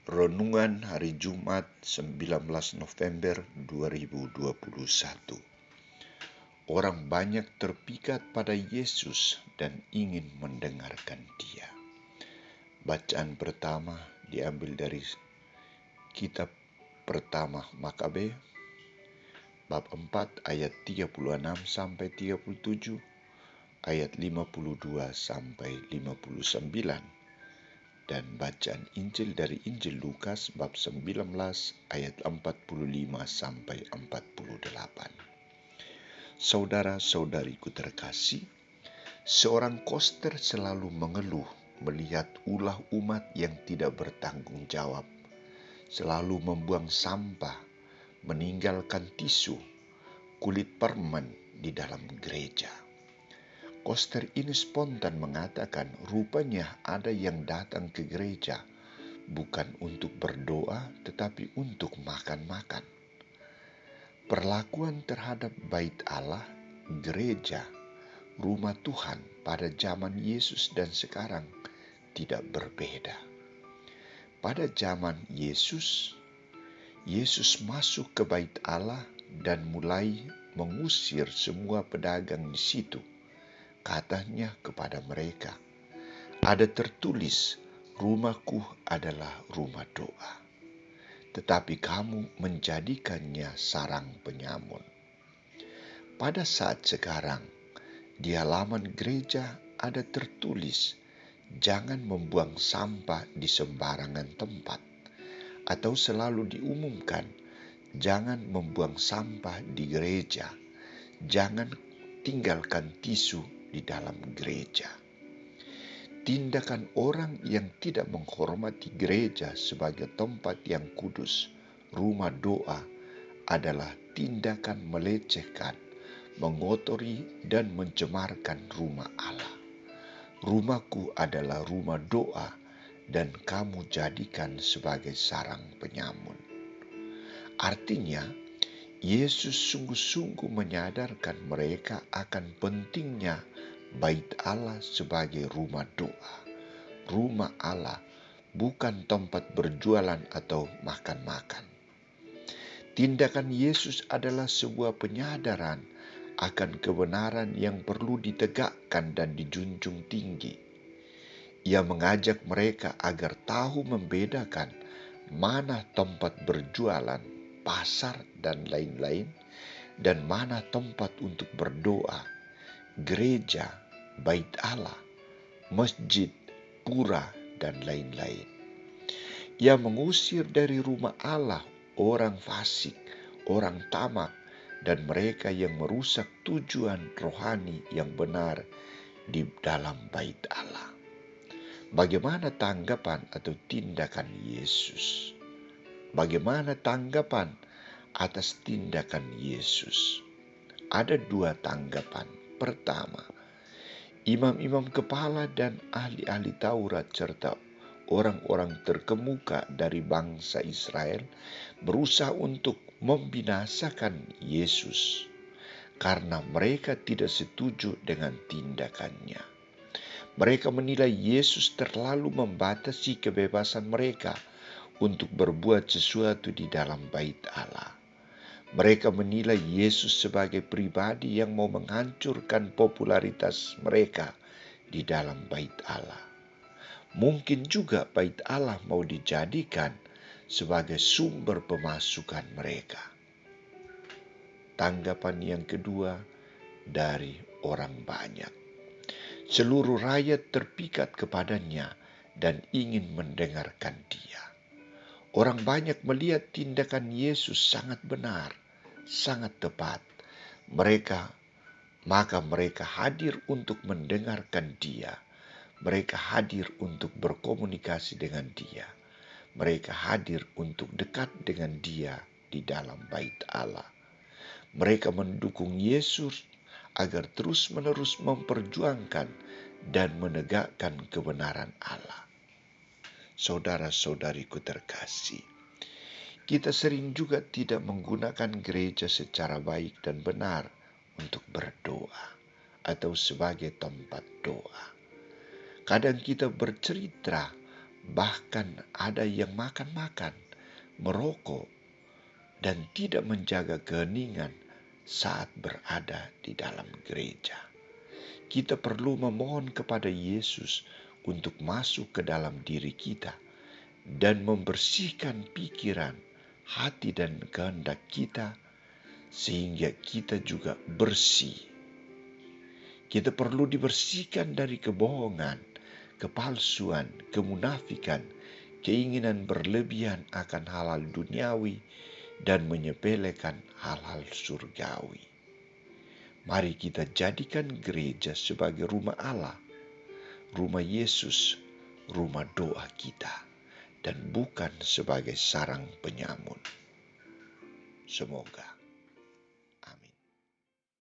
Renungan Hari Jumat 19 November 2021. Orang banyak terpikat pada Yesus dan ingin mendengarkan Dia. Bacaan pertama diambil dari kitab pertama Makabe, bab 4 ayat 36 sampai 37, ayat 52 sampai 59. Dan bacaan Injil dari Injil Lukas bab 19 ayat 45 sampai 48. Saudara-saudariku terkasih, seorang koster selalu mengeluh melihat ulah umat yang tidak bertanggung jawab, selalu membuang sampah, meninggalkan tisu, kulit permen di dalam gereja. Koster ini spontan mengatakan rupanya ada yang datang ke gereja bukan untuk berdoa tetapi untuk makan-makan. Perlakuan terhadap bait Allah, gereja, rumah Tuhan pada zaman Yesus dan sekarang tidak berbeda. Pada zaman Yesus masuk ke bait Allah dan mulai mengusir semua pedagang di situ. Katanya kepada mereka, ada tertulis, rumahku adalah rumah doa. Tetapi kamu menjadikannya sarang penyamun. Pada saat sekarang, di halaman gereja ada tertulis, jangan membuang sampah di sembarangan tempat. Atau selalu diumumkan, jangan membuang sampah di gereja, jangan tinggalkan tisu di dalam gereja. Tindakan orang yang tidak menghormati gereja sebagai tempat yang kudus, rumah doa, adalah tindakan melecehkan, mengotori dan mencemarkan rumah Allah. Rumahku adalah rumah doa dan kamu jadikan sebagai sarang penyamun. Artinya, Yesus sungguh-sungguh menyadarkan mereka akan pentingnya bait Allah sebagai rumah doa. Rumah Allah bukan tempat berjualan atau makan-makan. Tindakan Yesus adalah sebuah penyadaran akan kebenaran yang perlu ditegakkan dan dijunjung tinggi. Ia mengajak mereka agar tahu membedakan mana tempat berjualan, pasar, dan lain-lain, dan mana tempat untuk berdoa, gereja, bait Allah, masjid, pura, dan lain-lain. Ia mengusir dari rumah Allah orang fasik, orang tamak, dan mereka yang merusak tujuan rohani yang benar di dalam bait Allah. Bagaimana tanggapan atau tindakan Yesus? Bagaimana tanggapan atas tindakan Yesus? Ada dua tanggapan. Pertama, imam-imam kepala dan ahli-ahli Taurat serta orang-orang terkemuka dari bangsa Israel berusaha untuk membinasakan Yesus karena mereka tidak setuju dengan tindakannya. Mereka menilai Yesus terlalu membatasi kebebasan mereka untuk berbuat sesuatu di dalam bait Allah. Mereka menilai Yesus sebagai pribadi yang mau menghancurkan popularitas mereka di dalam bait Allah. Mungkin juga bait Allah mau dijadikan sebagai sumber pemasukan mereka. Tanggapan yang kedua dari orang banyak. Seluruh rakyat terpikat kepadanya dan ingin mendengarkan Dia. Orang banyak melihat tindakan Yesus sangat benar, sangat tepat. Maka mereka hadir untuk mendengarkan Dia. Mereka hadir untuk berkomunikasi dengan Dia. Mereka hadir untuk dekat dengan Dia di dalam bait Allah. Mereka mendukung Yesus agar terus-menerus memperjuangkan dan menegakkan kebenaran Allah. Saudara-saudariku terkasih, kita sering juga tidak menggunakan gereja secara baik dan benar untuk berdoa atau sebagai tempat doa. Kadang kita bercerita Bahkan ada yang makan-makan, merokok, dan tidak menjaga keheningan saat berada di dalam gereja. Kita perlu memohon kepada Yesus untuk masuk ke dalam diri kita dan membersihkan pikiran, hati, dan kehendak kita sehingga kita juga bersih. Kita perlu dibersihkan dari kebohongan, kepalsuan, kemunafikan, keinginan berlebihan akan hal-hal duniawi, dan menyepelekan hal-hal surgawi. Mari kita jadikan gereja sebagai rumah Allah, rumah Yesus, rumah doa kita, dan bukan sebagai sarang penyamun. Semoga